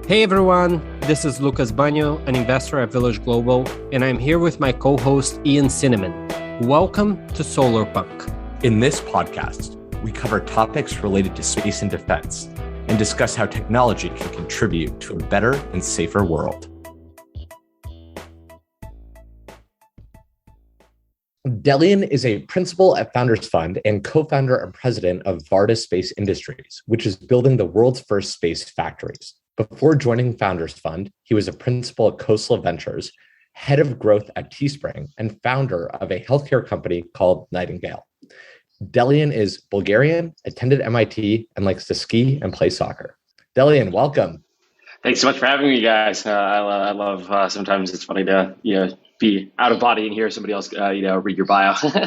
Hey everyone, this is Lucas Bagno, an investor at Village Global, and I'm here with my co-host Ian Cinnamon. Welcome to Solarpunk. In this podcast, we cover topics related to space and defense and discuss how technology can contribute to a better and safer world. Delian is a principal at Founders Fund and co-founder and president of Varda Space Industries, which is building the world's first space factories. Before joining Founders Fund, he was a principal at Coastal Ventures, head of growth at Teespring, and founder of a healthcare company called Nightingale. Delian is Bulgarian, attended MIT, and likes to ski and play soccer. Delian, welcome. Thanks so much for having me, guys. I love sometimes it's funny to be out of body and hear somebody else read your bio. Hey,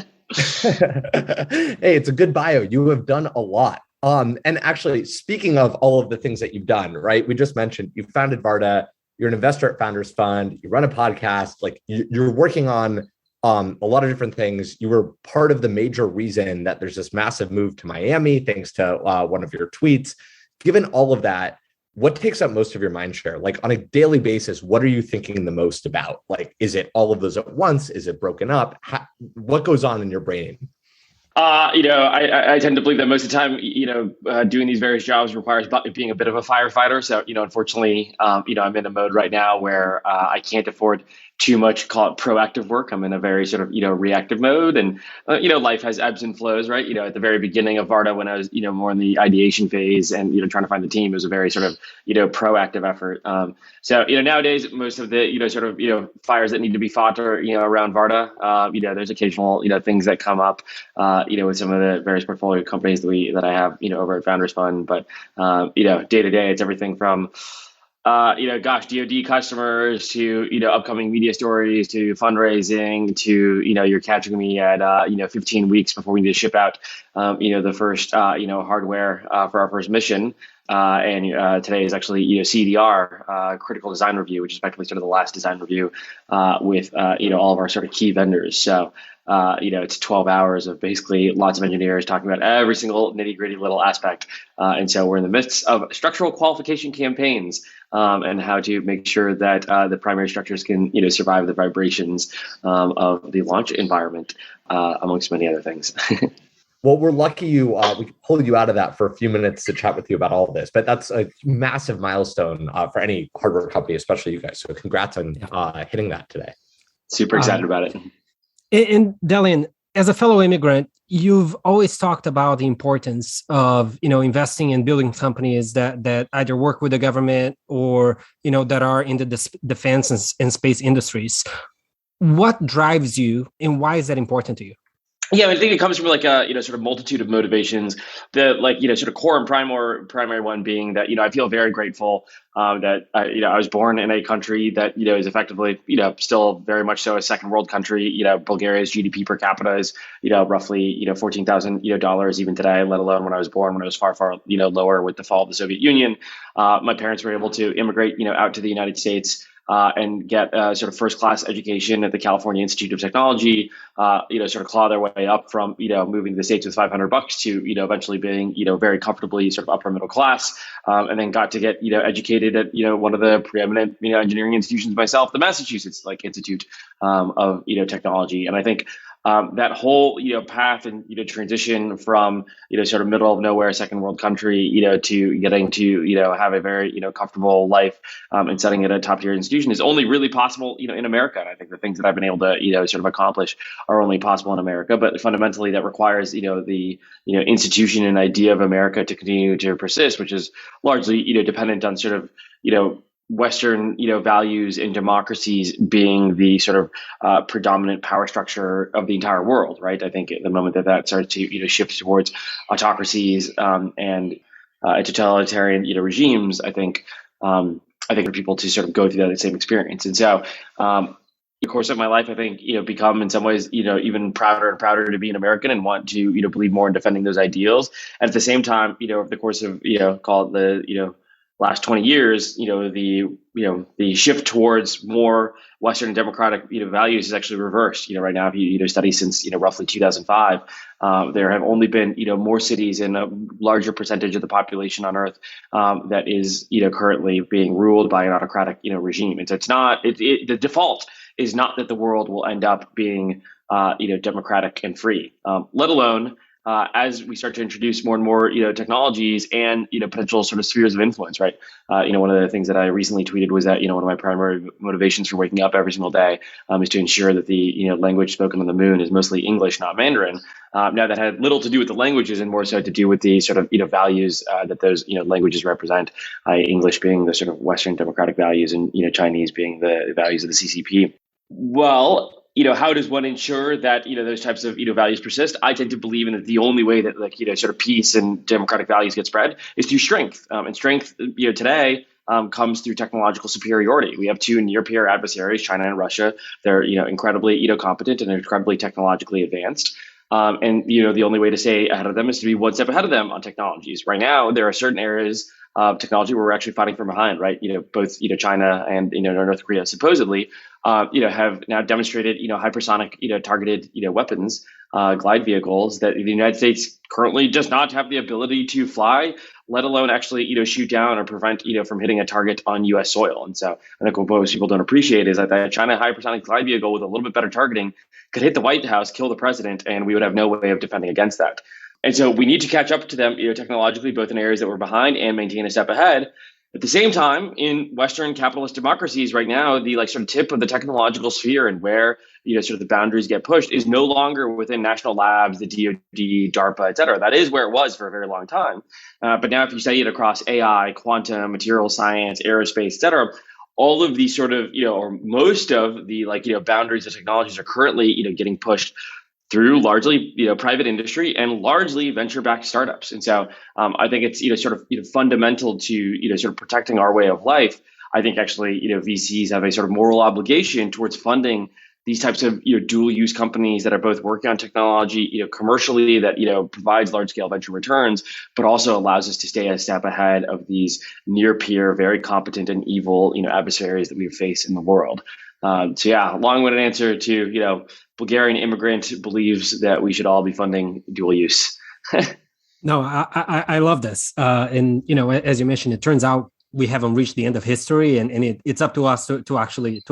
it's a good bio. You have done a lot. And actually, speaking of all of the things that you've done, right? We just mentioned you founded Varda. You're an investor at Founders Fund. You run a podcast. Like you're working on a lot of different things. You were part of the major reason that there's this massive move to Miami, thanks to one of your tweets. Given all of that, what takes up most of your mind share? Like on a daily basis, what are you thinking the most about? Like, is it all of those at once? Is it broken up? What goes on in your brain? I tend to believe that most of the time, doing these various jobs requires being a bit of a firefighter. So, unfortunately, I'm in a mode right now where I can't afford too much, call it proactive work. I'm in a very sort of, reactive mode, and, life has ebbs and flows, right? At the very beginning of Varda, when I was, more in the ideation phase and, trying to find the team, it was a very sort of, proactive effort. So, nowadays, most of the, fires that need to be fought are, around Varda. There's occasional, things that come up, with some of the various portfolio companies that I have, over at Founders Fund. But, day to day, it's everything from, DoD customers to, upcoming media stories to fundraising to, you're catching me at, 15 weeks before we need to ship out, the first, hardware for our first mission. And today is actually, CDR, critical design review, which is effectively sort of the last design review with, all of our sort of key vendors. So, it's 12 hours of basically lots of engineers talking about every single nitty gritty little aspect. And so we're in the midst of structural qualification campaigns and how to make sure that the primary structures can, survive the vibrations of the launch environment, amongst many other things. Well, we're lucky we could pull you out of that for a few minutes to chat with you about all of this, but that's a massive milestone for any hardware company, especially you guys. So congrats on hitting that today. Super excited about it. And Delian, as a fellow immigrant, you've always talked about the importance of, investing in building companies that either work with the government or, that are in the defense and space industries. What drives you and why is that important to you? Yeah, I think it comes from like a sort of multitude of motivations. The sort of core and primary one being that I feel very grateful that I was born in a country that is effectively still very much so a second world country. Bulgaria's GDP per capita is roughly $14,000 even today, let alone when I was born, when it was far lower with the fall of the Soviet Union. My parents were able to immigrate out to the United States. And get a sort of first-class education at the California Institute of Technology, sort of claw their way up from, moving to the States with $500 to, eventually being, very comfortably sort of upper middle class, and then got to get, educated at, one of the preeminent, engineering institutions myself, the Massachusetts Institute of, Technology. And I think that whole, path and, transition from, sort of middle of nowhere, second world country, to getting to, have a very, comfortable life and setting at a top tier institution is only really possible, in America. And I think the things that I've been able to, sort of accomplish are only possible in America. But fundamentally, that requires, the, institution and idea of America to continue to persist, which is largely, dependent on sort of, Western, values and democracies being the sort of predominant power structure of the entire world, right? I think at the moment that starts to, shift towards autocracies and totalitarian, regimes, I think for people to sort of go through that same experience. And so, the course of my life, I think, become in some ways, even prouder and prouder to be an American and want to, believe more in defending those ideals. And at the same time, over the course of, call it the, last 20 years, the shift towards more Western democratic, values is actually reversed. Right now, if you study since, roughly 2005, there have only been, more cities and a larger percentage of the population on Earth that is, currently being ruled by an autocratic, regime. And so it's not, the default is not that the world will end up being, democratic and free, let alone as we start to introduce more and more, technologies and, potential sort of spheres of influence, right? One of the things that I recently tweeted was that, one of my primary motivations for waking up every single day is to ensure that the, language spoken on the moon is mostly English, not Mandarin. Now that had little to do with the languages and more so to do with the sort of, values that those, languages represent, English being the sort of Western democratic values and, Chinese being the values of the CCP. Well, how does one ensure that, those types of, values persist? I tend to believe in that the only way that sort of peace and democratic values get spread is through strength. And strength, today comes through technological superiority. We have two near-peer adversaries, China and Russia. They're, incredibly, competent and they're incredibly technologically advanced. And, the only way to stay ahead of them is to be one step ahead of them on technologies. Right now, there are certain areas of technology where we're actually fighting from behind, right? Both, China and, North Korea supposedly, have now demonstrated, hypersonic, targeted, weapons, glide vehicles that the United States currently does not have the ability to fly, let alone actually, shoot down or prevent, from hitting a target on U.S. soil. And so I think what most people don't appreciate is that China hypersonic glide vehicle with a little bit better targeting could hit the White House, kill the president, and we would have no way of defending against that. And so we need to catch up to them, technologically, both in areas that we're behind and maintain a step ahead. At the same time, in Western capitalist democracies right now, the sort of tip of the technological sphere and where sort of the boundaries get pushed is no longer within national labs, the DoD, DARPA, et cetera. That is where it was for a very long time. But now if you study it across AI, quantum, material science, aerospace, et cetera, all of these sort of, or most of the boundaries of technologies are currently, getting pushed through largely, private industry and largely venture-backed startups. And so I think it's, sort of, fundamental to, sort of protecting our way of life. I think actually, VCs have a sort of moral obligation towards funding these types of, dual use companies that are both working on technology, commercially that, provides large scale venture returns, but also allows us to stay a step ahead of these near peer, very competent and evil, adversaries that we face in the world. So yeah, long-winded answer to, Bulgarian immigrant believes that we should all be funding dual use. No, I love this. And, as you mentioned, it turns out we haven't reached the end of history and it's up to us to actually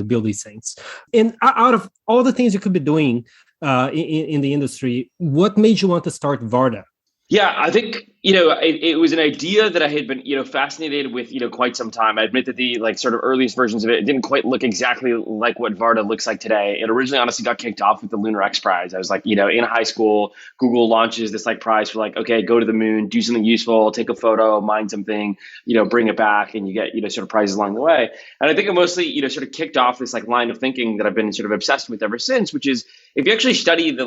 build these things. And out of all the things you could be doing in the industry, what made you want to start Varda? Yeah, I think, it was an idea that I had been, fascinated with, quite some time. I admit that the sort of earliest versions of it didn't quite look exactly like what Varda looks like today. It originally honestly got kicked off with the Lunar X Prize. I was in high school, Google launches this prize for okay, go to the moon, do something useful, take a photo, mine something, bring it back, and you get, sort of prizes along the way. And I think it mostly, sort of kicked off this line of thinking that I've been sort of obsessed with ever since, which is if you actually study the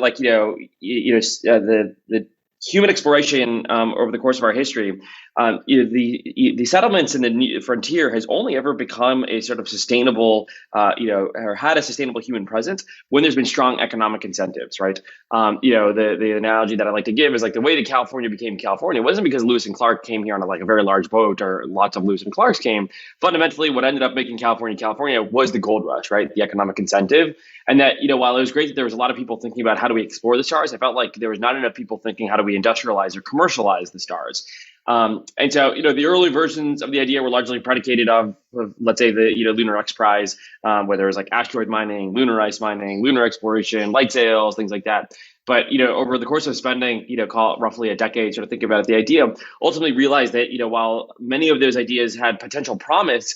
the human exploration over the course of our history, the settlements in the frontier has only ever become a sort of sustainable, or had a sustainable human presence when there's been strong economic incentives, right? The analogy that I like to give is the way that California became California wasn't because Lewis and Clark came here on a very large boat or lots of Lewis and Clarks came. Fundamentally, what ended up making California California was the gold rush, right? The economic incentive. And that, while it was great that there was a lot of people thinking about how do we explore the stars, I felt like there was not enough people thinking how do we industrialize or commercialize the stars. And so, the early versions of the idea were largely predicated of let's say, the Lunar X Prize, where there was asteroid mining, lunar ice mining, lunar exploration, light sails, things like that. But, over the course of spending, call it roughly a decade, sort of thinking about it, the idea ultimately realized that, while many of those ideas had potential promise,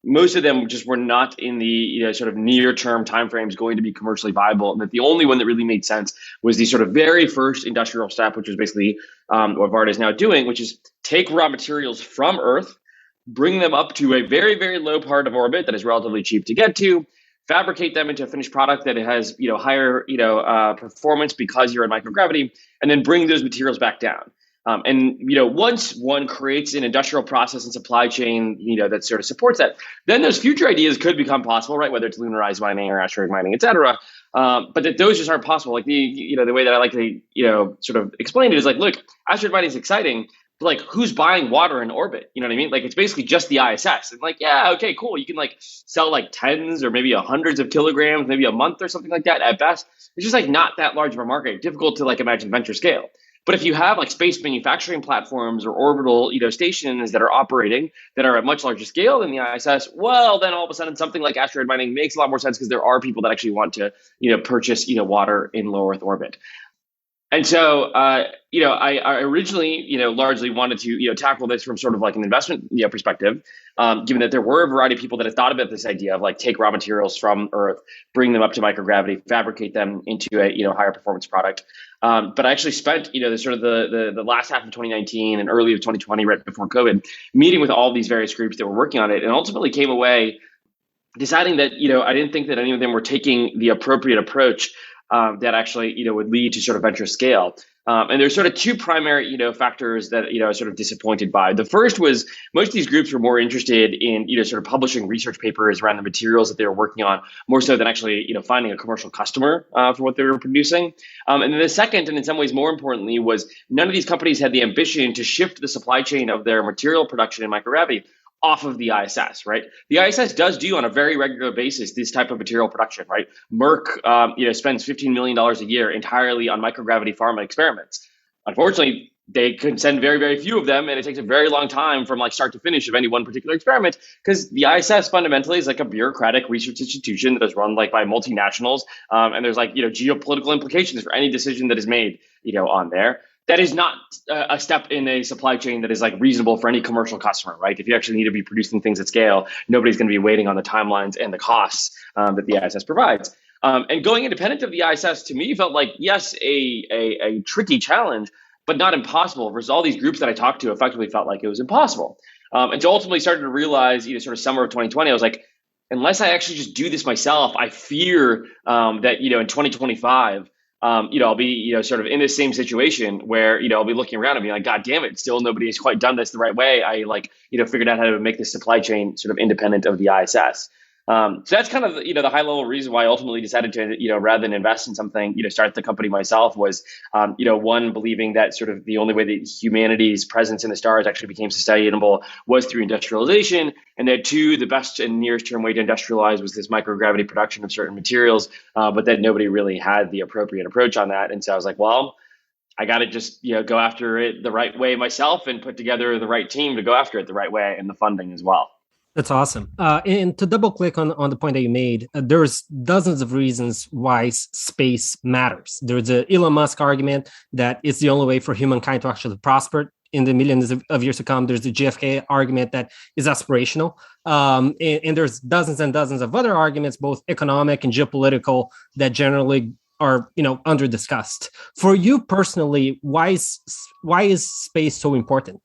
most of them just were not in the sort of near-term timeframes going to be commercially viable, and that the only one that really made sense was the sort of very first industrial step, which was basically what Varda is now doing, which is take raw materials from Earth, bring them up to a very, very low part of orbit that is relatively cheap to get to, fabricate them into a finished product that has higher performance because you're in microgravity, and then bring those materials back down. And once one creates an industrial process and supply chain, that sort of supports that, then those future ideas could become possible, right? Whether it's lunar ice mining or asteroid mining, et cetera. But that those just aren't possible. The way that I like to, sort of explain it is look, asteroid mining is exciting, But like, who's buying water in orbit? You know what I mean? Like, it's basically just the ISS. And like, yeah, okay, cool. You can like sell like tens or maybe hundreds of kilograms, maybe a month or something like that at best. It's just like not that large of a market. Difficult to like imagine venture scale. But if you have like space manufacturing platforms or orbital, stations that are operating that are at much larger scale than the ISS, well, then all of a sudden something like asteroid mining makes a lot more sense because there are people that actually want to, purchase, water in low Earth orbit. And so, I originally, largely wanted to, tackle this from sort of like an investment, perspective, given that there were a variety of people that had thought about this idea of like take raw materials from Earth, bring them up to microgravity, fabricate them into a, higher performance product. But I actually spent, the last half of 2019 and early of 2020, right before COVID, meeting with all these various groups that were working on it, and ultimately came away deciding that, I didn't think that any of them were taking the appropriate approach that actually, would lead to sort of venture scale. And there's sort of two primary, factors that, I was sort of disappointed by. The first was most of these groups were more interested in, sort of publishing research papers around the materials that they were working on, more so than actually, finding a commercial customer for what they were producing. And then the second, and in some ways more importantly, was none of these companies had the ambition to shift the supply chain of their material production in microgravity off of the ISS, right? The ISS does do on a very regular basis this type of material production, right? Merck, spends $15 million a year entirely on microgravity pharma experiments. Unfortunately, they can send very, very few of them, and it takes a very long time from like start to finish of any one particular experiment because the ISS fundamentally is like a bureaucratic research institution that is run like by multinationals, and there's like geopolitical implications for any decision that is made on there. That is not a step in a supply chain that is like reasonable for any commercial customer, right? If you actually need to be producing things at scale, nobody's going to be waiting on the timelines and the costs that the ISS provides. And going independent of the ISS to me felt like, yes, a tricky challenge, but not impossible. Versus all these groups that I talked to effectively felt like it was impossible. And so ultimately started to realize, sort of summer of 2020, I was like, unless I actually just do this myself, I fear that, in 2025, I'll be, sort of in this same situation where, I'll be looking around and be like, God damn it, still nobody has quite done this the right way. I figured out how to make this supply chain sort of independent of the ISS. So that's kind of, the high level reason why I ultimately decided to, rather than invest in something, start the company myself was, one, believing that sort of the only way that humanity's presence in the stars actually became sustainable was through industrialization. And then two, the best and nearest term way to industrialize was this microgravity production of certain materials, but that nobody really had the appropriate approach on that. And so I was like, well, I got to just, go after it the right way myself and put together the right team to go after it the right way and the funding as well. That's awesome. And to double click on the point that you made, there's dozens of reasons why space matters. There's a Elon Musk argument that it's the only way for humankind to actually prosper in the millions of years to come. There's the JFK argument that is aspirational. And there's dozens and dozens of other arguments, both economic and geopolitical, that generally are, under discussed. For you personally, why is space so important?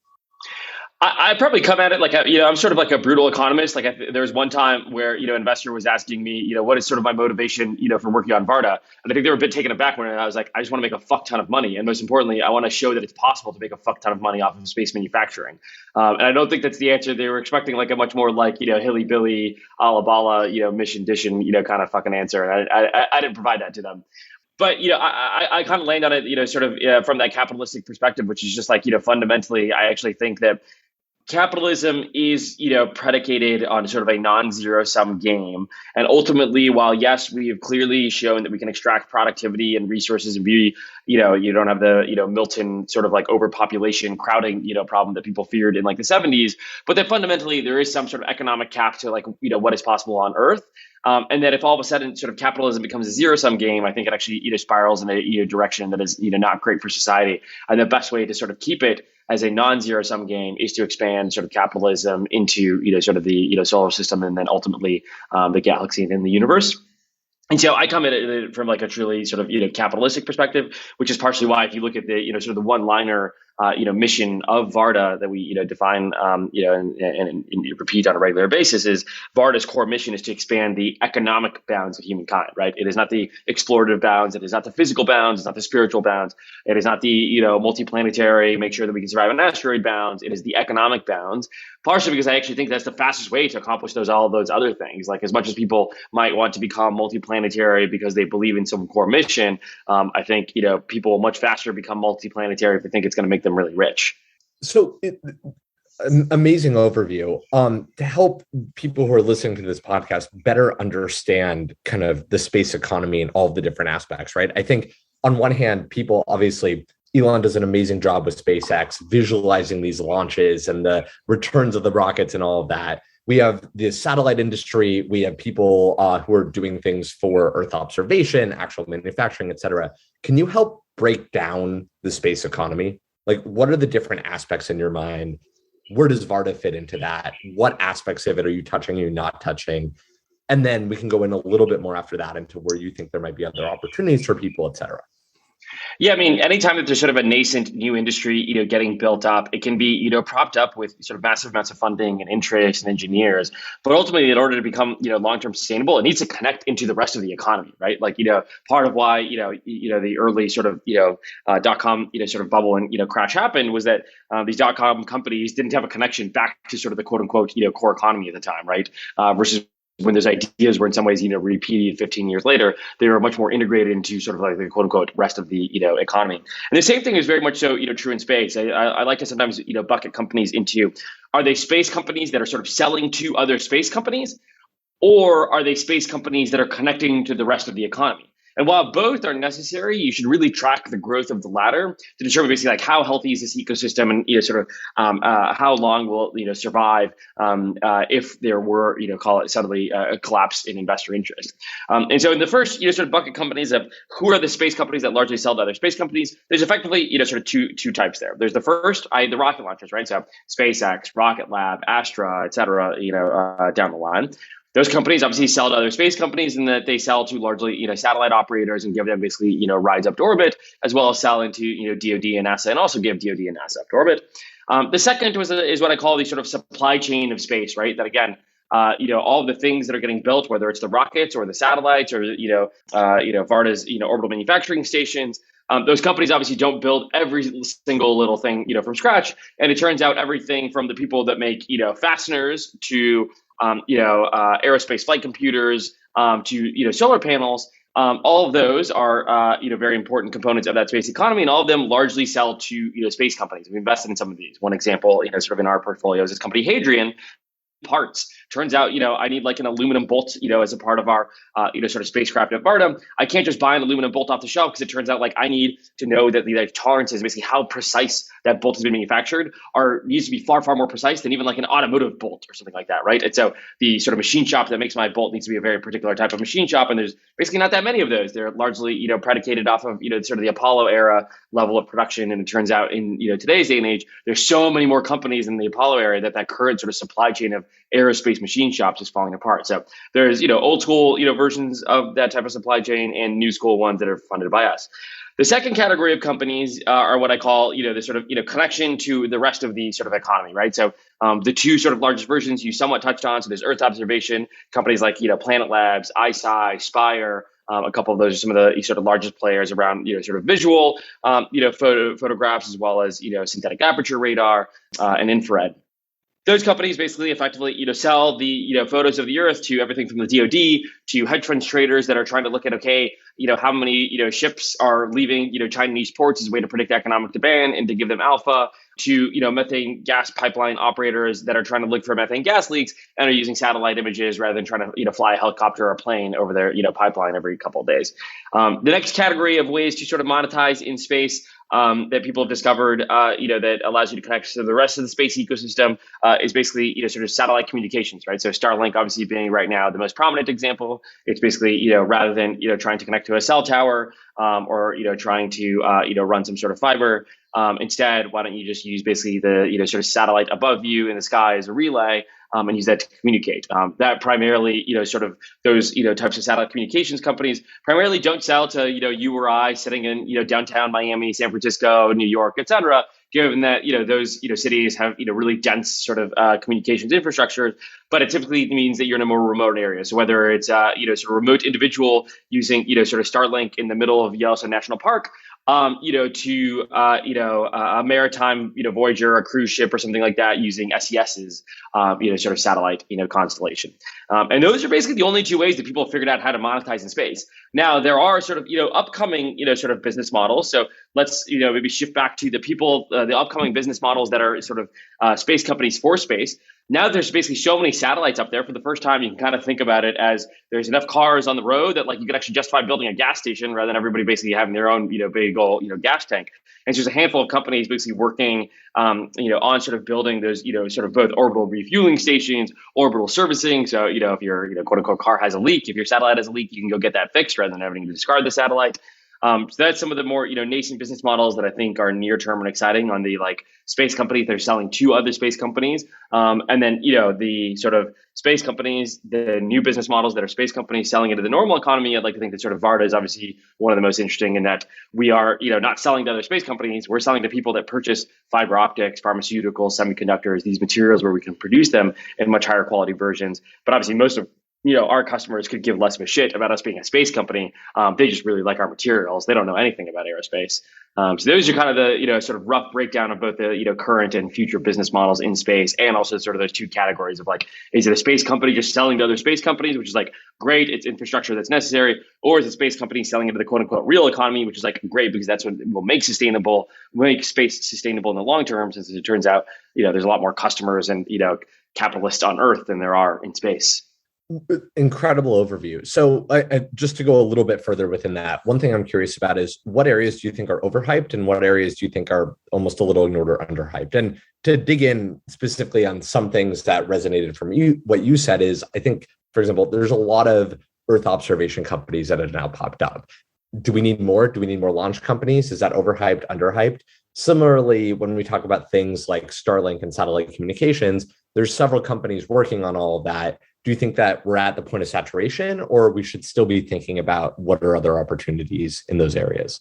I probably come at it like, I'm sort of like a brutal economist. Like there was one time where, an investor was asking me, what is sort of my motivation, for working on Varda. And I think they were a bit taken aback when I was like, I just want to make a fuck ton of money. And most importantly, I want to show that it's possible to make a fuck ton of money off of space manufacturing. And I don't think that's the answer. They were expecting like a much more like, hilly billy, alabala, mission dishing, kind of fucking answer. And I didn't provide that to them. But, I kind of land on it, sort of from that capitalistic perspective, which is just like, fundamentally, I actually think that capitalism is, predicated on sort of a non-zero sum game. And ultimately, while yes, we have clearly shown that we can extract productivity and resources and be, you don't have the, Milton sort of like overpopulation crowding, problem that people feared in like the 70s, but that fundamentally there is some sort of economic cap to like, what is possible on Earth. And that if all of a sudden sort of capitalism becomes a zero-sum game, I think it actually spirals in a direction that is not great for society. And the best way to sort of keep it as a non-zero-sum game is to expand sort of capitalism into sort of the solar system and then ultimately the galaxy and the universe. And so I come at it from like a truly sort of capitalistic perspective, which is partially why if you look at the sort of the one-liner mission of Varda that we define and repeat on a regular basis is Varda's core mission is to expand the economic bounds of humankind. Right? It is not the explorative bounds. It is not the physical bounds. It's not the spiritual bounds. It is not the multiplanetary make sure that we can survive on asteroid bounds. It is the economic bounds. Partially because I actually think that's the fastest way to accomplish all of those other things. Like as much as people might want to become multiplanetary because they believe in some core mission, I think people will much faster become multiplanetary if they think it's going to make them really rich. So amazing overview. To help people who are listening to this podcast better understand kind of the space economy and all of the different aspects, right? I think on one hand, people obviously, Elon does an amazing job with SpaceX, visualizing these launches and the returns of the rockets and all of that. We have the satellite industry. We have people who are doing things for Earth observation, actual manufacturing, et cetera. Can you help break down the space economy? Like, what are the different aspects in your mind? Where does Varda fit into that? What aspects of it are you touching, are you not touching? And then we can go in a little bit more after that into where you think there might be other opportunities for people, et cetera. Yeah, I mean, anytime that there's sort of a nascent new industry, getting built up, it can be, propped up with sort of massive amounts of funding and interest and engineers. But ultimately, in order to become, long-term sustainable, it needs to connect into the rest of the economy, right? Like, part of why, the early sort of, dot-com, sort of bubble and, crash happened was that these dot-com companies didn't have a connection back to sort of the quote unquote, core economy at the time, right? Versus when those ideas were in some ways, repeated 15 years later, they were much more integrated into sort of like the quote unquote rest of the, economy. And the same thing is very much so, true in space. I like to sometimes, bucket companies into, are they space companies that are sort of selling to other space companies, or are they space companies that are connecting to the rest of the economy? And while both are necessary, you should really track the growth of the latter to determine basically like how healthy is this ecosystem and sort of how long will survive if there were call it suddenly a collapse in investor interest. And so in the first sort of bucket companies of who are the space companies that largely sell to other space companies, there's effectively sort of two types there. There's the first, the rocket launchers, right? So SpaceX, Rocket Lab, Astra, et cetera, down the line. Those companies obviously sell to other space companies, and that they sell to largely, satellite operators and give them basically, rides up to orbit, as well as sell into, DoD and NASA, and also give DoD and NASA up to orbit. The second is what I call the sort of supply chain of space, right? That again, all of the things that are getting built, whether it's the rockets or the satellites or Varda's, orbital manufacturing stations. Those companies obviously don't build every single little thing, from scratch. And it turns out everything from the people that make, fasteners to aerospace flight computers, to solar panels. All of those are very important components of that space economy, and all of them largely sell to space companies. We've invested in some of these. One example, sort of in our portfolio is this company Hadrian. Parts. Turns out, I need like an aluminum bolt, as a part of our, sort of spacecraft at Varda. I can't just buy an aluminum bolt off the shelf because it turns out like I need to know that the tolerances, basically how precise that bolt has been manufactured, needs to be far, far more precise than even like an automotive bolt or something like that, right? And so the sort of machine shop that makes my bolt needs to be a very particular type of machine shop, and there's basically not that many of those. They're largely, predicated off of, sort of the Apollo era level of production, and it turns out in, today's day and age, there's so many more companies in the Apollo era that current sort of supply chain of aerospace machine shops is falling apart. So there's, old school, versions of that type of supply chain and new school ones that are funded by us. The second category of companies are what I call, the sort of, connection to the rest of the sort of economy, right? So the two sort of largest versions you somewhat touched on. So there's Earth observation companies like, Planet Labs, ISci, Spire. A couple of those are some of the sort of largest players around, sort of visual, photographs, as well as, synthetic aperture radar and infrared. Those companies basically effectively, sell the, photos of the Earth to everything from the DoD to hedge fund traders that are trying to look at, okay, how many, ships are leaving, Chinese ports as a way to predict economic demand and to give them alpha, to, methane gas pipeline operators that are trying to look for methane gas leaks and are using satellite images rather than trying to, fly a helicopter or a plane over their, pipeline every couple of days. The next category of ways to sort of monetize in space that people have discovered, that allows you to connect to the rest of the space ecosystem is basically, sort of satellite communications, right? So Starlink obviously being right now the most prominent example. It's basically, rather than, trying to connect to a cell tower or, trying to, run some sort of fiber, instead, why don't you just use basically the, sort of satellite above you in the sky as a relay and use that to communicate. That primarily, sort of those, types of satellite communications companies primarily don't sell to, you or I sitting in, downtown Miami, San Francisco, New York, et cetera, given that, those, cities have, really dense sort of communications infrastructure, but it typically means that you're in a more remote area. So whether it's, sort of remote individual using, sort of Starlink in the middle of Yellowstone National Park, a maritime, Voyager, a cruise ship or something like that using SES's, sort of satellite, constellation. And those are basically the only two ways that people have figured out how to monetize in space. Now, there are sort of, upcoming, sort of business models. So let's, maybe shift back to the upcoming business models that are sort of space companies for space. Now there's basically so many satellites up there. For the first time, you can kind of think about it as there's enough cars on the road that like you could actually justify building a gas station rather than everybody basically having their own, big old, gas tank. And so there's a handful of companies basically working, on sort of building those, sort of both orbital refueling stations, orbital servicing. So, if your, quote unquote car has a leak, if your satellite has a leak, you can go get that fixed rather than having to discard the satellite. So that's some of the more nascent business models that I think are near term and exciting on the like space companies that are selling to other space companies, and then the sort of space companies, the new business models that are space companies selling into the normal economy. I'd like to think that sort of Varda is obviously one of the most interesting in that we are not selling to other space companies. We're selling to people that purchase fiber optics, pharmaceuticals, semiconductors, these materials where we can produce them in much higher quality versions. But obviously most of our customers could give less of a shit about us being a space company. They just really like our materials. They don't know anything about aerospace. So those are kind of the, sort of rough breakdown of both the, current and future business models in space, and also sort of those two categories of like, is it a space company just selling to other space companies, which is like, great, it's infrastructure that's necessary, or is it space company selling into the quote unquote real economy, which is like, great, because that's what will make space sustainable in the long term, since it turns out, there's a lot more customers and, capitalists on Earth than there are in space. Incredible overview. So just to go a little bit further within that, one thing I'm curious about is what areas do you think are overhyped and what areas do you think are almost a little ignored or underhyped? And to dig in specifically on some things that resonated from you, what you said is, I think, for example, there's a lot of Earth observation companies that have now popped up. Do we need more? Do we need more launch companies? Is that overhyped, underhyped? Similarly, when we talk about things like Starlink and satellite communications, there's several companies working on all of that. Do you think that we're at the point of saturation, or we should still be thinking about what are other opportunities in those areas?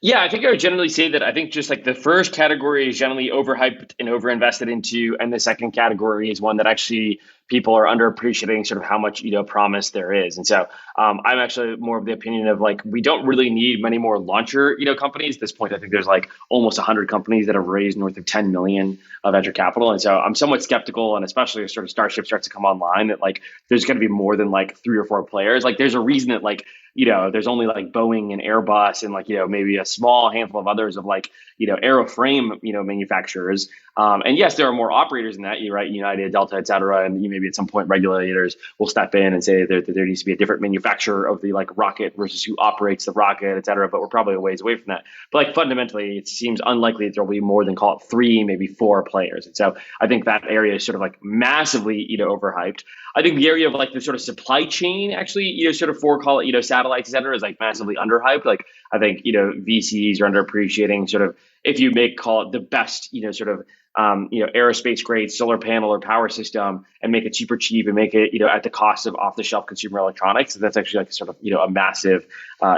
Yeah, I think I would generally say that I think just like the first category is generally overhyped and overinvested into, and the second category is one that actually people are underappreciating sort of how much promise there is. And so I'm actually more of the opinion of like we don't really need many more launcher companies. At this point, I think there's like almost 100 companies that have raised north of 10 million of venture capital, and so I'm somewhat skeptical, and especially as sort of Starship starts to come online, that like there's going to be more than like 3 or 4 players. Like there's a reason that like there's only like Boeing and Airbus and like, maybe a small handful of others of like, aeroframe, manufacturers. And yes, there are more operators in that, right? United, Delta, et cetera. And maybe at some point regulators will step in and say that there needs to be a different manufacturer of the like rocket versus who operates the rocket, et cetera. But we're probably a ways away from that. But like fundamentally, it seems unlikely that there'll be more than, call it 3, maybe 4 players. And so I think that area is sort of like massively, overhyped. I think the area of like the sort of supply chain actually, sort of for, call it, satellites, et cetera, is like massively underhyped. Like I think, VCs are underappreciating sort of, if you make, call it the best, sort of, aerospace grade solar panel or power system and make it super cheap and make it, at the cost of off the shelf consumer electronics. That's actually like sort of, a massive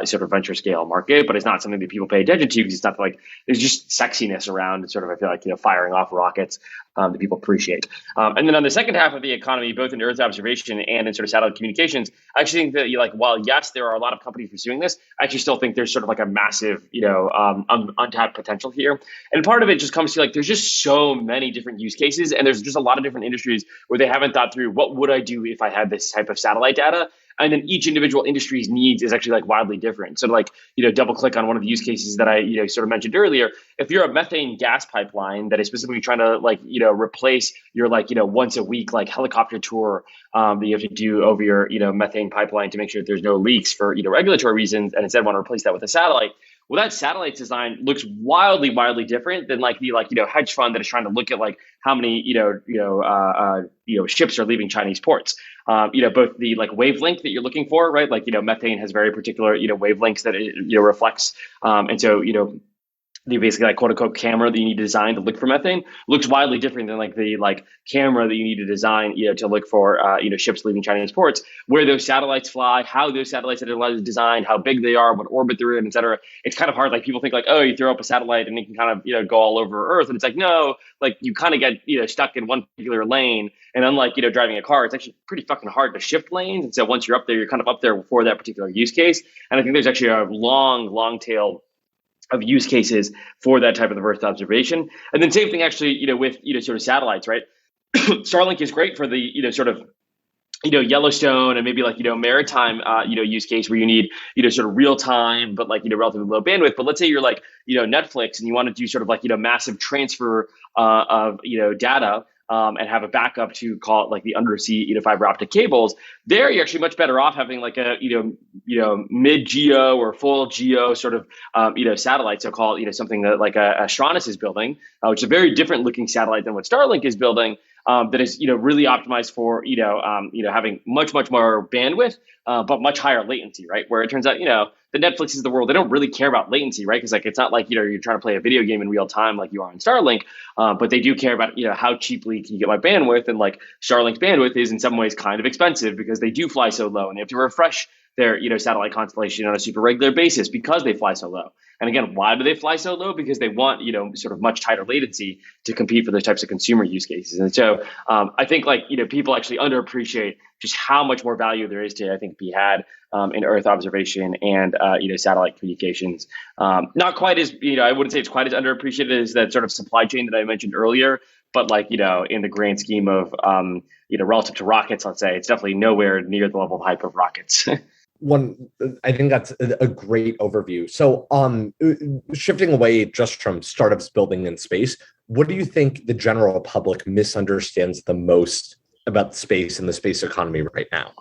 sort of venture scale market, but it's not something that people pay attention to because it's not like there's just sexiness around sort of, I feel like, firing off rockets that people appreciate. And then on the second half of the economy, both in Earth observation and in sort of satellite communications, I actually think that while yes, there are a lot of companies pursuing this, I actually still think there's sort of like a massive, untapped potential here. And part of it just comes to like, there's just so many different use cases, and there's just a lot of different industries where they haven't thought through what would I do if I had this type of satellite data. And then each individual industry's needs is actually like wildly different. So to like, double click on one of the use cases that I, sort of mentioned earlier, if you're a methane gas pipeline that is specifically trying to like, replace your like, once a week, like helicopter tour that you have to do over your, methane pipeline to make sure that there's no leaks for, regulatory reasons, and instead want to replace that with a satellite. Well, that satellite design looks wildly different than like the hedge fund that is trying to look at like how many ships are leaving Chinese ports. Both the like wavelength that you're looking for, right? Like methane has very particular wavelengths that it reflects, and so the basically like quote unquote camera that you need to design to look for methane looks wildly different than like the like camera that you need to design to look for ships leaving Chinese ports, where those satellites fly, how those satellites are designed, how big they are, what orbit they're in, et cetera. It's kind of hard. Like people think like, oh, you throw up a satellite and it can kind of go all over Earth, and it's like no, like you kind of get stuck in one particular lane, and unlike driving a car, it's actually pretty fucking hard to shift lanes, and so once you're up there, you're kind of up there for that particular use case. And I think there's actually a long tail of use cases for that type of Earth observation. And then same thing actually, with, sort of satellites, right? Starlink is great for the, sort of, Yellowstone and maybe like, maritime, use case where you need, sort of real time, but like, relatively low bandwidth. But let's say you're like, Netflix and you want to do sort of like, massive transfer of, data, and have a backup to call it like the undersea, fiber optic cables. There, you're actually much better off having like a, mid geo or full geo sort of, satellite. So call it, something that like Astronis is building, which is a very different looking satellite than what Starlink is building. That is, really optimized for, having much more bandwidth, but much higher latency, right? Where it turns out, the Netflixes of the world, they don't really care about latency, right? Because like it's not like you're trying to play a video game in real time like you are on Starlink, but they do care about how cheaply can you get my bandwidth, and like Starlink's bandwidth is in some ways kind of expensive because they do fly so low and they have to refresh their satellite constellation on a super regular basis because they fly so low. And again, why do they fly so low? Because they want sort of much tighter latency to compete for those types of consumer use cases. And so I think like people actually underappreciate just how much more value there is to, I think, be had in Earth observation and satellite communications. Not quite as I wouldn't say it's quite as underappreciated as that sort of supply chain that I mentioned earlier. But like in the grand scheme of relative to rockets, let's say, it's definitely nowhere near the level of hype of rockets. I think that's a great overview. So shifting away just from startups building in space, what do you think the general public misunderstands the most about space and the space economy right now?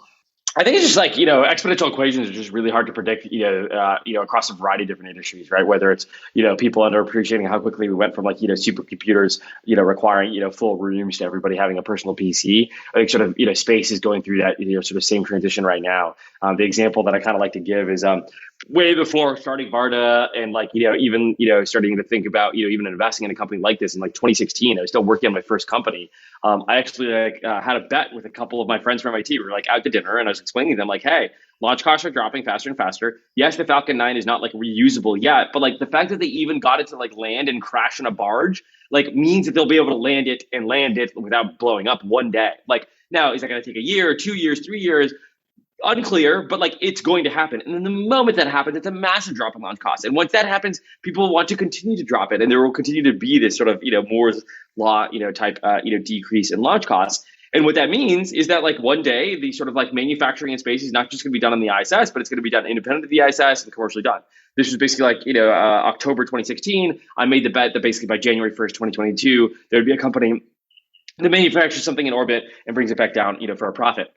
I think it's just like, exponential equations are just really hard to predict, across a variety of different industries, right? Whether it's, people underappreciating how quickly we went from like, supercomputers, requiring, full rooms to everybody having a personal PC. I think sort of, space is going through that, sort of same transition right now. The example that I kind of like to give is way before starting Varda and like, even, starting to think about, even investing in a company like this in like 2016, I was still working on my first company. I actually had a bet with a couple of my friends from MIT. We were like out to dinner and I was explaining to them like, hey, launch costs are dropping faster and faster. Yes, the Falcon 9 is not like reusable yet, but like the fact that they even got it to like land and crash on a barge, like means that they'll be able to land it without blowing up one day. Like now, is that going to take a year, 2 years, 3 years? Unclear, but like it's going to happen. And then the moment that happens, it's a massive drop in launch costs. And once that happens, people want to continue to drop it. And there will continue to be this sort of, Moore's law, type, decrease in launch costs. And what that means is that like one day the sort of like manufacturing in space is not just going to be done on the ISS, but it's going to be done independent of the ISS and commercially done. This was basically like, October 2016. I made the bet that basically by January 1st, 2022, there would be a company that manufactures something in orbit and brings it back down, for a profit.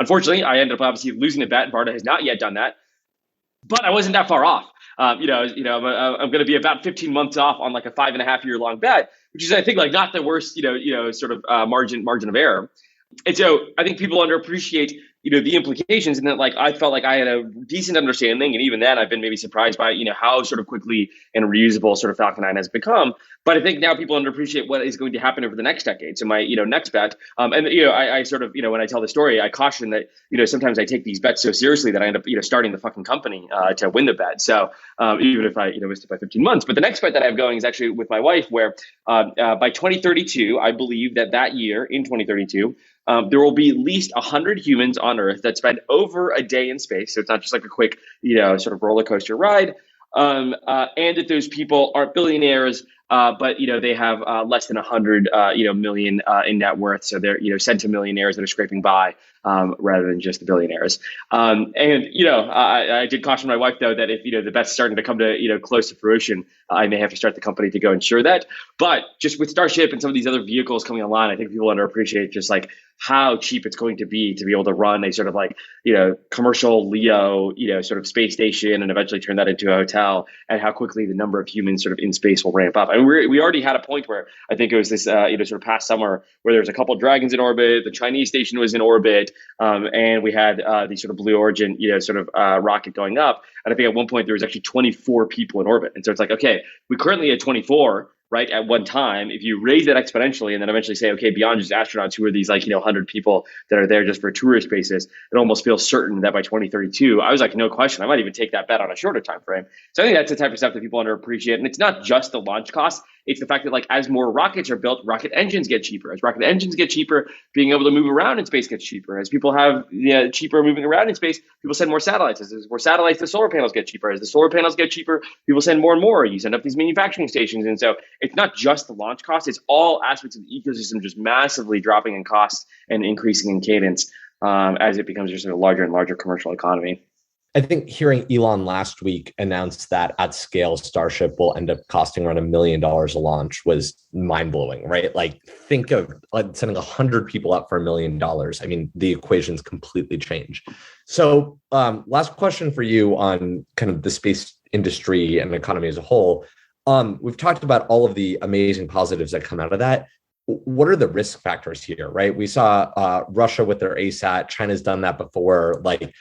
Unfortunately, I ended up obviously losing the bet. Varda has not yet done that, but I wasn't that far off. I'm going to be about 15 months off on like a 5.5 year long bet, which is I think like not the worst, sort of margin of error. And so I think people underappreciate, the implications, and that like I felt like I had a decent understanding, and even then I've been maybe surprised by how sort of quickly and reusable sort of Falcon 9 has become. But I think now people underappreciate what is going to happen over the next decade. So my next bet, I sort of when I tell the story, I caution that sometimes I take these bets so seriously that I end up starting the fucking company to win the bet. So even if I missed it by 15 months, but the next bet that I have going is actually with my wife, where by 2032, I believe that year in 2032. There will be at least 100 humans on Earth that spend over a day in space. So it's not just like a quick, sort of roller coaster ride. And that those people aren't billionaires, but they have less than 100 million in net worth. So they're centimillionaires that are scraping by rather than just the billionaires. I did caution my wife though that if the bet's starting to come to close to fruition, I may have to start the company to go ensure that. But just with Starship and some of these other vehicles coming online, I think people underappreciate just like how cheap it's going to be able to run a sort of like commercial LEO sort of space station and eventually turn that into a hotel, and how quickly the number of humans sort of in space will ramp up. I mean, we already had a point where I think it was this sort of past summer where there was a couple of Dragons in orbit, the Chinese station was in orbit, and we had the sort of Blue Origin sort of rocket going up. And I think at one point there was actually 24 people in orbit. And so it's like, okay, we currently had 24, right, at one time. If you raise that exponentially and then eventually say, okay, beyond just astronauts, who are these 100 people that are there just for tourist basis, it almost feels certain that by 2032, I was like, no question, I might even take that bet on a shorter time frame. So I think that's the type of stuff that people underappreciate. And it's not just the launch costs. It's the fact that like as more rockets are built, rocket engines get cheaper. As rocket engines get cheaper, being able to move around in space gets cheaper. As people have cheaper moving around in space, people send more satellites. As there's more satellites, the solar panels get cheaper. As the solar panels get cheaper, people send more and more. You send up these manufacturing stations. And so it's not just the launch cost, it's all aspects of the ecosystem just massively dropping in cost and increasing in cadence as it becomes just a larger and larger commercial economy. I think hearing Elon last week announce that at scale, Starship will end up costing around $1 million a launch was mind blowing, right? Like think of sending 100 people up for $1 million. I mean, the equations completely change. So last question for you on kind of the space industry and economy as a whole. We've talked about all of the amazing positives that come out of that. What are the risk factors here, right? We saw Russia with their ASAT. China's done that before. Like,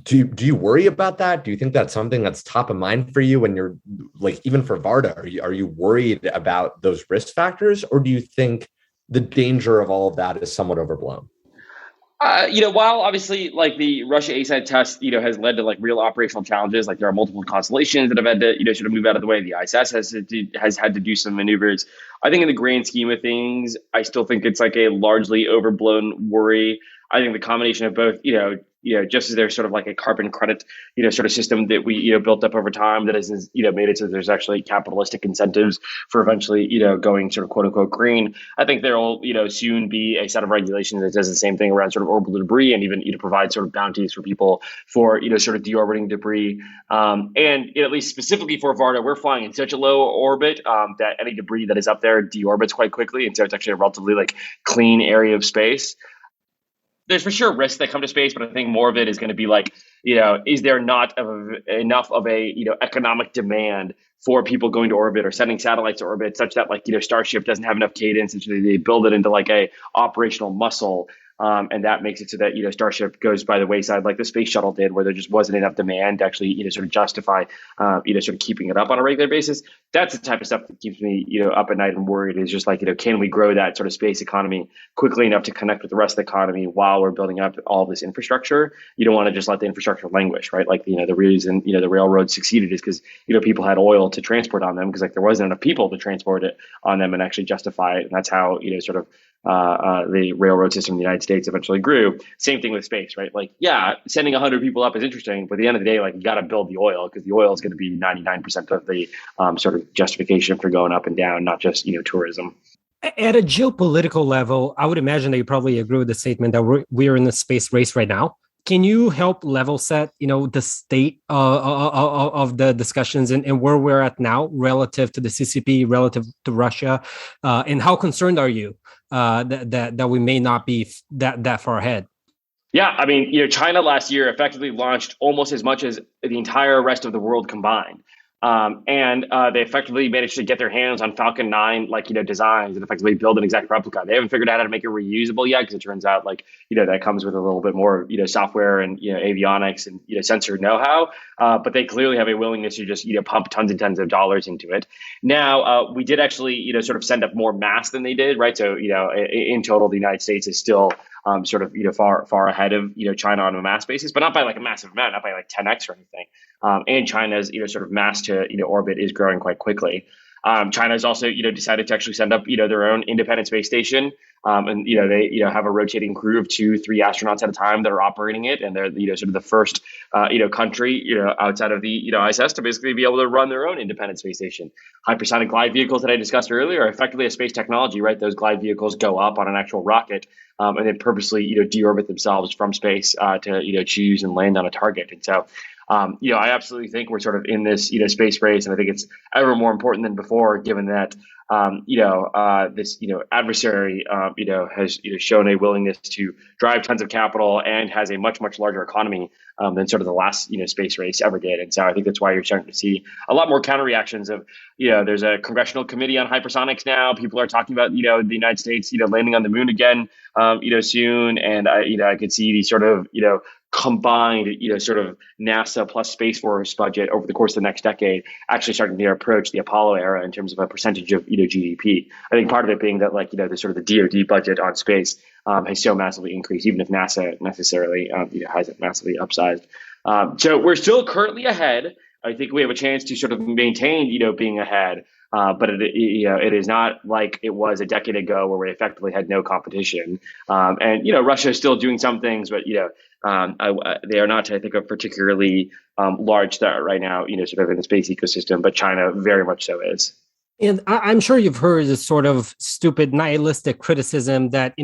do you worry about that? Do you think that's something that's top of mind for you when you're like, even for Varda, are you worried about those risk factors, or do you think the danger of all of that is somewhat overblown? While obviously like the Russia ASAT test, has led to like real operational challenges, like there are multiple constellations that have had to, sort of move out of the way. The ISS has had to do some maneuvers. I think in the grand scheme of things, I still think it's like a largely overblown worry. I think the combination of both, just as there's sort of like a carbon credit, sort of system that we, built up over time that has, made it so there's actually capitalistic incentives for eventually, going sort of quote unquote green. I think there will, soon be a set of regulations that does the same thing around sort of orbital debris and even, provide sort of bounties for people for, sort of deorbiting debris. And at least specifically for Varda, we're flying in such a low orbit that any debris that is up there deorbits quite quickly. And so it's actually a relatively like clean area of space. There's for sure risks that come to space, but I think more of it is going to be like, is there not enough of a, economic demand for people going to orbit or sending satellites to orbit such that like, Starship doesn't have enough cadence and so they build it into like a operational muscle. And that makes it so that, Starship goes by the wayside like the space shuttle did, where there just wasn't enough demand to actually, sort of justify, sort of keeping it up on a regular basis. That's the type of stuff that keeps me, up at night and worried is just like, can we grow that sort of space economy quickly enough to connect with the rest of the economy while we're building up all this infrastructure? You don't want to just let the infrastructure languish, right? Like, the reason, the railroads succeeded is because, people had oil to transport on them because like there wasn't enough people to transport it on them and actually justify it. And that's how, sort of, the railroad system in the United States eventually grew. Same thing with space, right? Like, yeah, sending 100 people up is interesting, but at the end of the day, like you got to build the oil because the oil is going to be 99% of the sort of justification for going up and down, not just, tourism. At a geopolitical level, I would imagine that you probably agree with the statement that we're in a space race right now. Can you help level set, the state of the discussions and where we're at now relative to the CCP, relative to Russia, and how concerned are you that we may not be that far ahead? Yeah, I mean, China last year effectively launched almost as much as the entire rest of the world combined. And they effectively managed to get their hands on Falcon 9, designs and effectively build an exact replica. They haven't figured out how to make it reusable yet because it turns out that comes with a little bit more, software and, avionics and, sensor know-how. But they clearly have a willingness to just, pump tons and tons of dollars into it. Now, we did actually, sort of send up more mass than they did, right? So, in total, the United States is still sort of, far ahead of, China on a mass basis, but not by like a massive amount, not by like 10x or anything. And China's, sort of mass to, orbit is growing quite quickly. China's also, decided to actually send up, their own independent space station. And, they, have a rotating crew of 2-3 astronauts at a time that are operating it. And they're, sort of the first, country, outside of the, ISS to basically be able to run their own independent space station. Hypersonic glide vehicles that I discussed earlier are effectively a space technology, right? Those glide vehicles go up on an actual rocket and then purposely, deorbit themselves from space to, choose and land on a target. And so, I absolutely think we're sort of in this, space race, and I think it's ever more important than before, given that, this, adversary, has shown a willingness to drive tons of capital and has a much, much larger economy than sort of the last, space race ever did. And so I think that's why you're starting to see a lot more counter reactions of, there's a congressional committee on hypersonics now. People are talking about, the United States, landing on the moon again, soon. And I could see these sort of, combined, sort of NASA plus Space Force budget over the course of the next decade, actually starting to approach the Apollo era in terms of a percentage of, GDP. I think part of it being that, the sort of the DoD budget on space has so massively increased, even if NASA necessarily, hasn't massively upsized. So we're still currently ahead. I think we have a chance to sort of maintain, being ahead. But it is not like it was a decade ago where we effectively had no competition. And Russia is still doing some things, but they are not, I think, a particularly large threat right now. Sort of in the space ecosystem, but China very much so is. And I'm sure you've heard this sort of stupid nihilistic criticism that,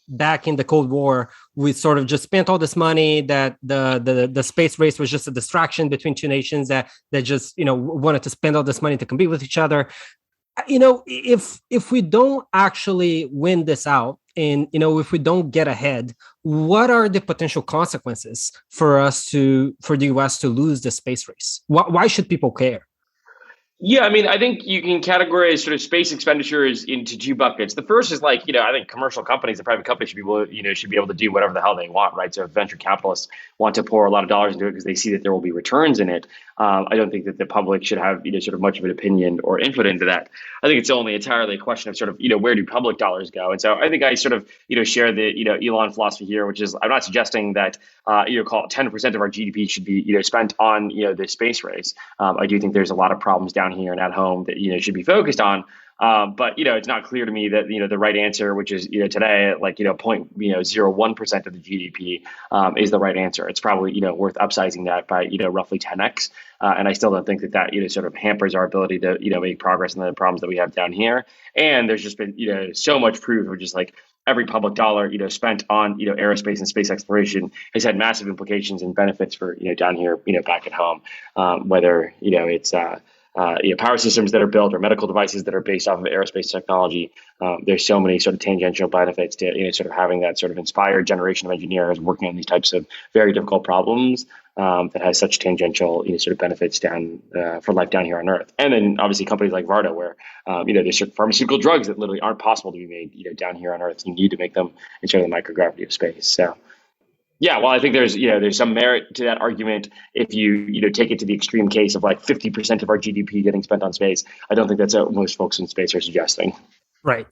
back in the Cold War, we sort of just spent all this money, that the space race was just a distraction between two nations that just, wanted to spend all this money to compete with each other. If we don't actually win this out, and, if we don't get ahead, what are the potential consequences for the US to lose the space race? Why should people care? Yeah, I mean, I think you can categorize sort of space expenditures into two buckets. The first is I think commercial companies and private companies should be able to do whatever the hell they want, right? So if venture capitalists want to pour a lot of dollars into it because they see that there will be returns in it, I don't think that the public should have sort of much of an opinion or input into that. I think it's only entirely a question of sort of where do public dollars go, and so I think I sort of share the Elon philosophy here, which is I'm not suggesting that call it 10% of our GDP should be spent on the space race. I do think there's a lot of problems down here and at home that should be focused on. But it's not clear to me that the right answer, which is today at 0.01% of the GDP, is the right answer. It's probably worth upsizing that by roughly 10x, and I still don't think that sort of hampers our ability to make progress in the problems that we have down here. And there's just been so much proof of just every public dollar spent on aerospace and space exploration has had massive implications and benefits for down here back at home, whether it's power systems that are built or medical devices that are based off of aerospace technology. There's so many sort of tangential benefits to sort of having that sort of inspired generation of engineers working on these types of very difficult problems that has such tangential sort of benefits down for life down here on Earth. And then obviously companies like Varda, where there's certain pharmaceutical drugs that literally aren't possible to be made down here on Earth. You need to make them in sort of the microgravity of space. So. Yeah, well, I think there's some merit to that argument if you take it to the extreme case of 50% of our GDP getting spent on space. I don't think that's what most folks in space are suggesting. Right.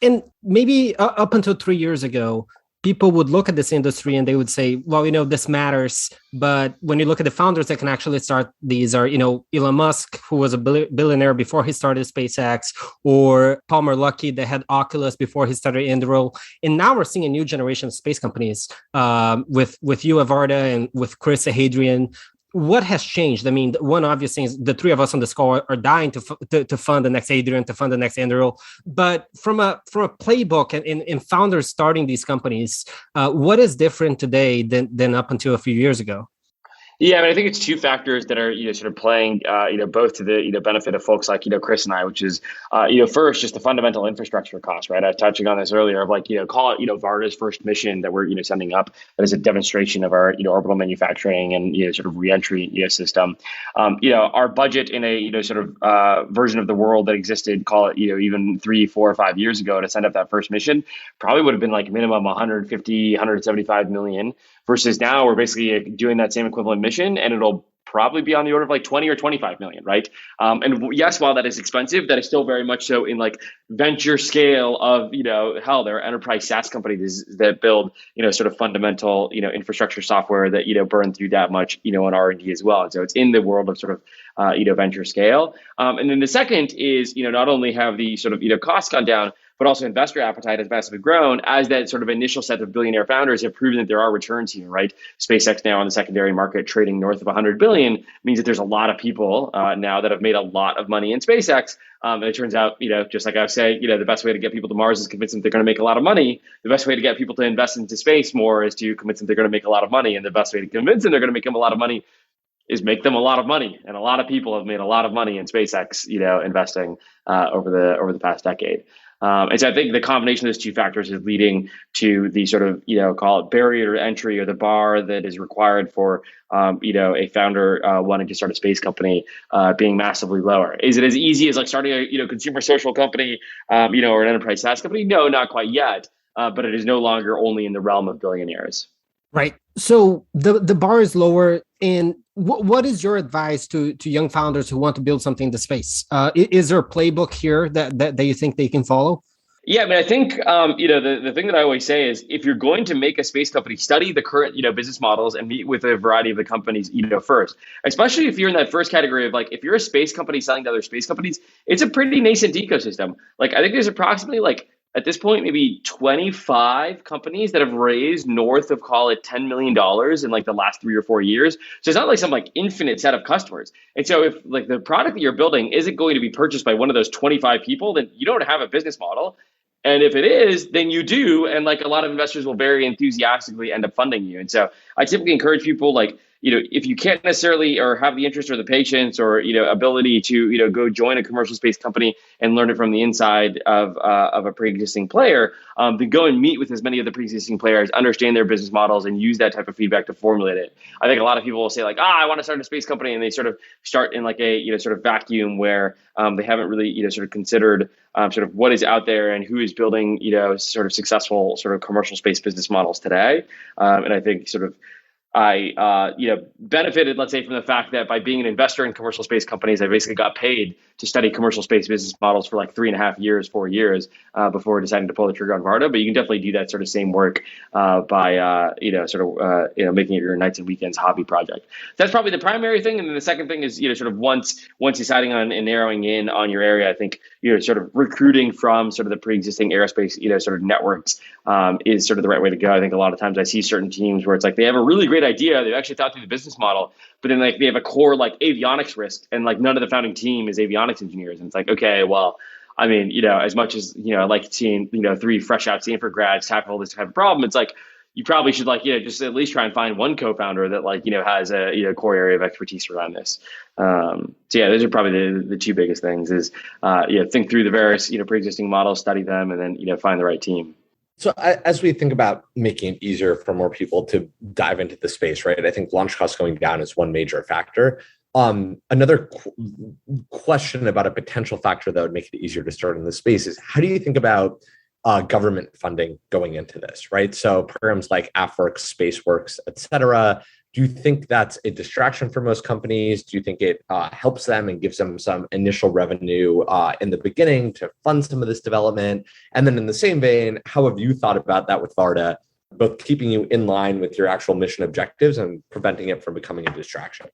And maybe up until 3 years ago, people would look at this industry and they would say, well, this matters. But when you look at the founders that can actually start these are, Elon Musk, who was a billionaire before he started SpaceX, or Palmer Luckey that had Oculus before he started Anduril. And now we're seeing a new generation of space companies with you, Varda, and with Chris Hadrian. What has changed? I mean, one obvious thing is the three of us on this call are dying to fund the next Adrian, to fund the next Anduril. But from a playbook and founders starting these companies, what is different today than up until a few years ago? Yeah, I mean, I think it's two factors that are sort of playing both to the benefit of folks like Chris and I, which is first just the fundamental infrastructure cost, right? I was touching on this earlier of call it Varda's first mission that we're sending up that is a demonstration of our orbital manufacturing and sort of reentry system. Our budget in a sort of version of the world that existed, call it even 3, 4, or 5 years ago to send up that first mission probably would have been minimum 150, 175 million. Versus now we're basically doing that same equivalent mission and it'll probably be on the order of 20 or 25 million, right? And yes, while that is expensive, that is still very much so in venture scale of, hell, there are enterprise SaaS companies that build, sort of fundamental, infrastructure software that, burn through that much, on R&D as well. And so it's in the world of sort of, venture scale. And then the second is, not only have the sort of, costs gone down, but also investor appetite has massively grown as that sort of initial set of billionaire founders have proven that there are returns here, right? SpaceX now on the secondary market trading north of 100 billion means that there's a lot of people now that have made a lot of money in SpaceX. And it turns out, just like I was saying, the best way to get people to Mars is convince them they're going to make a lot of money. The best way to get people to invest into space more is to convince them they're going to make a lot of money. And the best way to convince them they're going to make them a lot of money is make them a lot of money. And a lot of people have made a lot of money in SpaceX, investing over the past decade. And so I think the combination of those two factors is leading to the sort of, call it barrier to entry or the bar that is required for, a founder wanting to start a space company being massively lower. Is it as easy as starting a, consumer social company, or an enterprise SaaS company? No, not quite yet. But it is no longer only in the realm of billionaires. Right. So the bar is lower. And what is your advice to young founders who want to build something in the space? Is there a playbook here that you think they can follow? Yeah, I mean, I think the thing that I always say is if you're going to make a space company, study the current business models and meet with a variety of the companies first. Especially if you're in that first category of like if you're a space company selling to other space companies, it's a pretty nascent ecosystem. Like I think there's approximately like at this point maybe 25 companies that have raised north of call it $10 million in like the last 3 or 4 years. So it's not like some like infinite set of customers. And so if like the product that you're building isn't going to be purchased by one of those 25 people, then you don't have a business model. And if it is, then you do. And like a lot of investors will very enthusiastically end up funding you. And so I typically encourage people like, if you can't necessarily or have the interest or the patience or, ability to, go join a commercial space company and learn it from the inside of a pre-existing player, then go and meet with as many of the pre-existing players, understand their business models and use that type of feedback to formulate it. I think a lot of people will say like, I want to start a space company. And they sort of start in like a, sort of vacuum where they haven't really, sort of considered sort of what is out there and who is building, sort of successful sort of commercial space business models today. And I think sort of I benefited, let's say, from the fact that by being an investor in commercial space companies, I basically got paid to study commercial space business models for like 3.5 years, 4 years before deciding to pull the trigger on Varda. But you can definitely do that sort of same work by making it your nights and weekends hobby project. That's probably the primary thing. And then the second thing is sort of once deciding on and narrowing in on your area, I think sort of recruiting from sort of the pre-existing aerospace sort of networks is sort of the right way to go. I think a lot of times I see certain teams where it's like they have a really great idea, they've actually thought through the business model, but then like they have a core like avionics risk, and like none of the founding team is avionics engineers. And it's like, okay, well, I mean, as much as I like seeing 3 fresh out Stanford grads tackle this type of problem, it's like you probably should like just at least try and find one co-founder that like has a core area of expertise around this. So yeah, those are probably the 2 biggest things is think through the various pre-existing models, study them, and then find the right team. So as we think about making it easier for more people to dive into the space, right? I think launch costs going down is one major factor. Another question about a potential factor that would make it easier to start in the space is how do you think about government funding going into this, right? So programs like AFWERX, SpaceWorks, et cetera. Do you think that's a distraction for most companies? Do you think it helps them and gives them some initial revenue in the beginning to fund some of this development? And then in the same vein, how have you thought about that with Varda, both keeping you in line with your actual mission objectives and preventing it from becoming a distraction?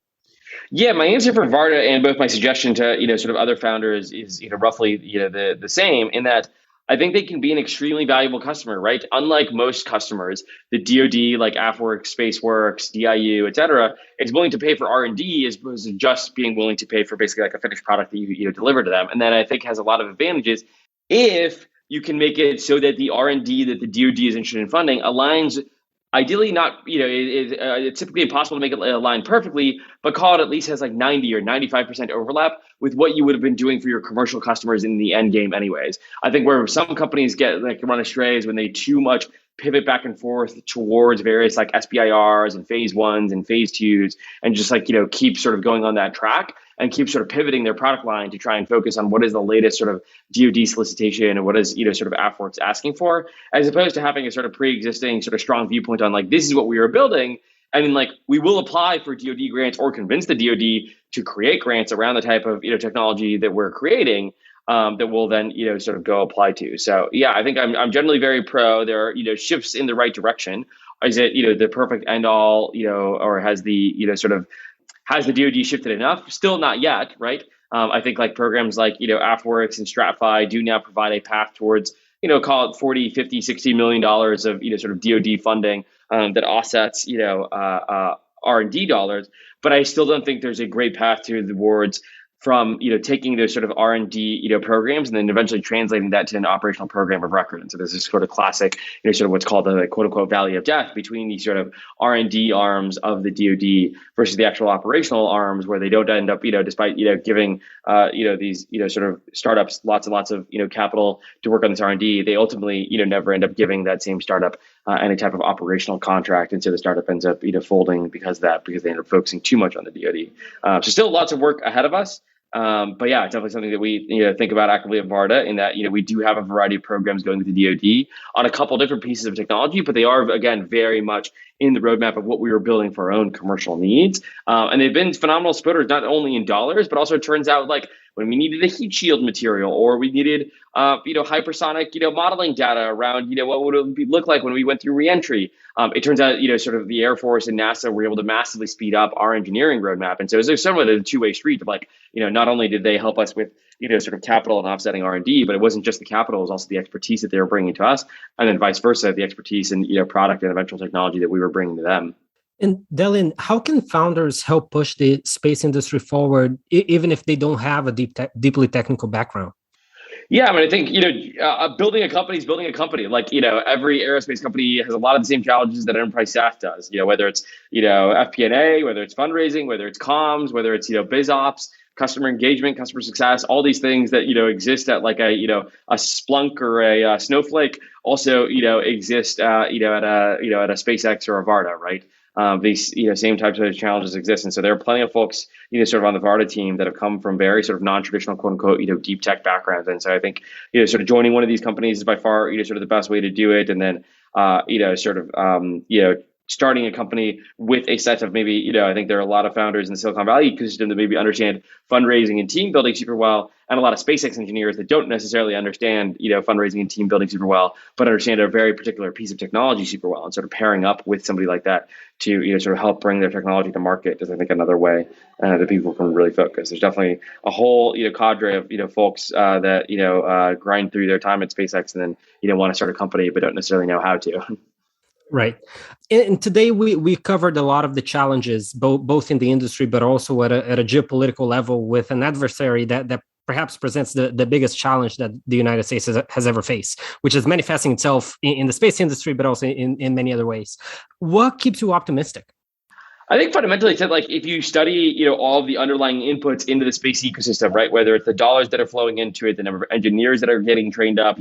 Yeah, my answer for Varda and both my suggestion to sort of other founders is roughly the same in that I think they can be an extremely valuable customer, right? Unlike most customers, the DoD, like AFWERX, SpaceWorks, DIU, et cetera, is willing to pay for R&D as opposed to just being willing to pay for basically like a finished product that you deliver to them. And then I think has a lot of advantages if you can make it so that the R&D that the DoD is interested in funding aligns. Ideally, not, it's typically impossible to make it align perfectly, but call it at least has like 90 or 95% overlap with what you would have been doing for your commercial customers in the end game anyways. I think where some companies get like run astray is when they too much pivot back and forth towards various like SBIRs and phase 1s and phase 2s and just like, keep sort of going on that track and keep sort of pivoting their product line to try and focus on what is the latest sort of DoD solicitation and what is, sort of AFWERX asking for, as opposed to having a sort of pre-existing sort of strong viewpoint on like, this is what we are building. I mean, like we will apply for DoD grants or convince the DoD to create grants around the type of, technology that we're creating that will then, sort of go apply to. So yeah, I think I'm generally very pro. There are, shifts in the right direction. Is it, the perfect end all, or has the, has the DoD shifted enough? Still not yet, right? I think like programs like, AFWERX and StratFi do now provide a path towards, call it 40, 50, $60 million of, sort of DoD funding that offsets, R&D dollars. But I still don't think there's a great path towards from taking those sort of R&D programs and then eventually translating that to an operational program of record. And so there's this sort of classic sort of what's called the quote unquote valley of death between these sort of R&D arms of the DoD versus the actual operational arms, where they don't end up despite giving these sort of startups lots and lots of capital to work on this R&D, they ultimately never end up giving that same startup any type of operational contract, and so the startup ends up folding because they end up focusing too much on the DoD. So still lots of work ahead of us. But yeah, it's definitely something that we think about actively at Varda, in that we do have a variety of programs going with the DoD on a couple different pieces of technology, but they are again very much in the roadmap of what we were building for our own commercial needs. And they've been phenomenal splitters, not only in dollars, but also it turns out like when we needed a heat shield material, or we needed hypersonic modeling data around what would it look like when we went through reentry. It turns out sort of the Air Force and NASA were able to massively speed up our engineering roadmap, and so there's somewhat of a two-way street of like not only did they help us with sort of capital and offsetting R&D, but it wasn't just the capital, it was also the expertise that they were bringing to us, and then vice versa, the expertise and product and eventual technology that we were bringing to them. And Delian, how can founders help push the space industry forward, even if they don't have a deeply technical background? Yeah, I mean, I think building a company is building a company. Like every aerospace company has a lot of the same challenges that enterprise SaaS does. Whether it's FP&A, whether it's fundraising, whether it's comms, whether it's biz ops, customer engagement, customer success, all these things that exist at like a Splunk or a Snowflake also exist at a SpaceX or a Varda, right? These same types of challenges exist, and so there are plenty of folks sort of on the Varda team that have come from very sort of non-traditional, quote unquote, deep tech backgrounds, and so I think sort of joining one of these companies is by far sort of the best way to do it, and then starting a company with a set of maybe, I think there are a lot of founders in the Silicon Valley ecosystem that maybe understand fundraising and team building super well, and a lot of SpaceX engineers that don't necessarily understand, fundraising and team building super well, but understand a very particular piece of technology super well, and sort of pairing up with somebody like that to, sort of help bring their technology to market is, I think, another way that people can really focus. There's definitely a whole, cadre of, folks that, grind through their time at SpaceX and then, want to start a company, but don't necessarily know how to. Right. And today we covered a lot of the challenges, both in the industry, but also at a geopolitical level with an adversary that perhaps presents the biggest challenge that the United States has ever faced, which is manifesting itself in the space industry, but also in many other ways. What keeps you optimistic? I think fundamentally, it's like if you study, all of the underlying inputs into the space ecosystem, right? Whether it's the dollars that are flowing into it, the number of engineers that are getting trained up,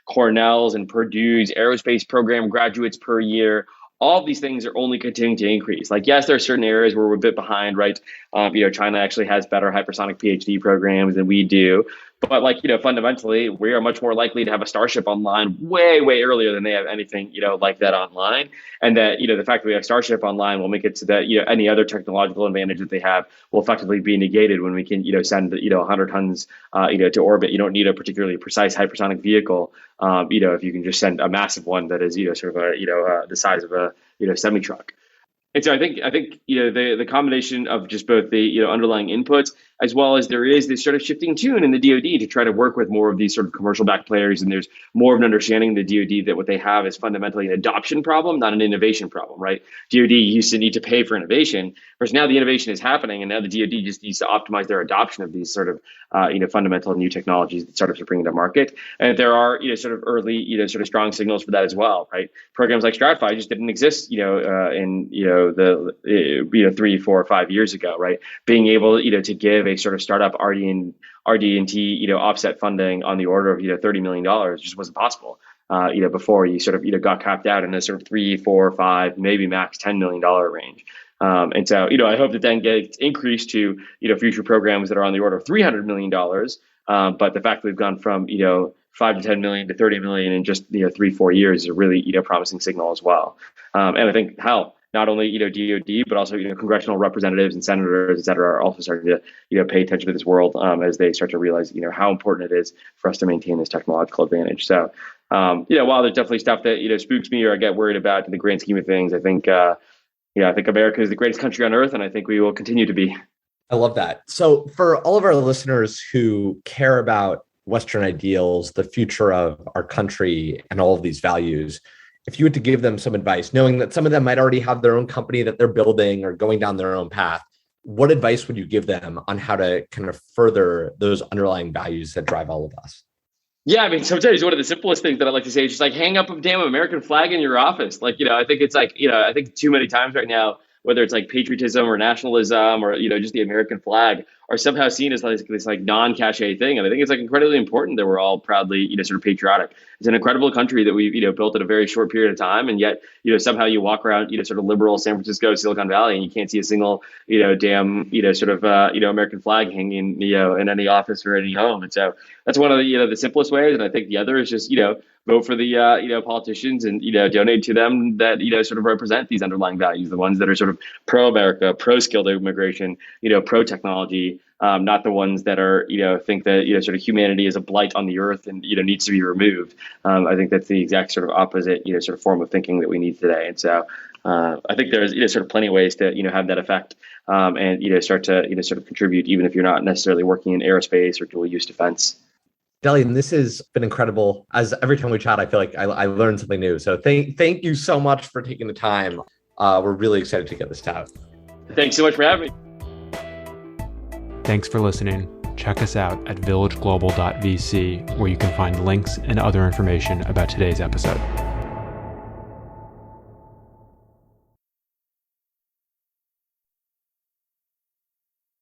Cornell's and Purdue's aerospace program graduates per year. All of these things are only continuing to increase. Like, yes, there are certain areas where we're a bit behind, right? China actually has better hypersonic PhD programs than we do. But fundamentally, we are much more likely to have a Starship online way, way earlier than they have anything, like that online. And that, the fact that we have Starship online will make it so that, any other technological advantage that they have will effectively be negated when we can, send, 100 tons, to orbit. You don't need a particularly precise hypersonic vehicle, if you can just send a massive one that is, sort of the size of a, semi truck. And so I think the combination of just both the underlying inputs, as well as there is this sort of shifting tune in the DoD to try to work with more of these sort of commercial backed players, and there's more of an understanding in the DoD that what they have is fundamentally an adoption problem, not an innovation problem, right? DoD used to need to pay for innovation, whereas now the innovation is happening, and now the DoD just needs to optimize their adoption of these sort of fundamental new technologies that startups are bringing to market. And there are sort of early sort of strong signals for that as well, right? Programs like Stratify just didn't exist in the 3, 4, or 5 years ago, right? Being able to give a sort of startup RD&T offset funding on the order of $30 million just wasn't possible before you sort of got capped out in a sort of 3, 4, 5, maybe max $10 million range. And so, I hope that then gets increased to, future programs that are on the order of $300 million. But the fact that we've gone from, 5 to 10 million to 30 million in just, 3, 4 years is a really, promising signal as well. And I think not only, DoD, but also, congressional representatives and senators, et cetera, are also starting to, pay attention to this world as they start to realize, how important it is for us to maintain this technological advantage. So, while there's definitely stuff that, spooks me or I get worried about in the grand scheme of things, I think America is the greatest country on earth, and I think we will continue to be. I love that. So for all of our listeners who care about Western ideals, the future of our country, and all of these values, if you were to give them some advice, knowing that some of them might already have their own company that they're building or going down their own path, what advice would you give them on how to kind of further those underlying values that drive all of us? Yeah, I mean, sometimes one of the simplest things that I like to say is just like hang up a damn American flag in your office. Like, I think it's like, I think too many times right now, whether it's like patriotism or nationalism or, just the American flag are somehow seen as like this like non-cachet thing. And I think it's like incredibly important that we're all proudly, sort of patriotic. It's an incredible country that we've, built in a very short period of time. And yet, somehow you walk around, sort of liberal San Francisco, Silicon Valley, and you can't see a single, damn, sort of, American flag hanging, in any office or any home. And so that's one of the, the simplest ways. And I think the other is just, vote for the, politicians and, donate to them that, sort of represent these underlying values, the ones that are sort of pro-America, pro-skilled immigration, pro-technology, not the ones that are, think that, sort of humanity is a blight on the earth and, needs to be removed. I think that's the exact sort of opposite, sort of form of thinking that we need today. And so I think there's, sort of plenty of ways to, have that effect and, start to, sort of contribute, even if you're not necessarily working in aerospace or dual use defense. Delian, this has been incredible. As every time we chat, I feel like I learned something new. So thank you so much for taking the time. We're really excited to get this out. Thanks so much for having me. Thanks for listening. Check us out at villageglobal.vc, where you can find links and other information about today's episode.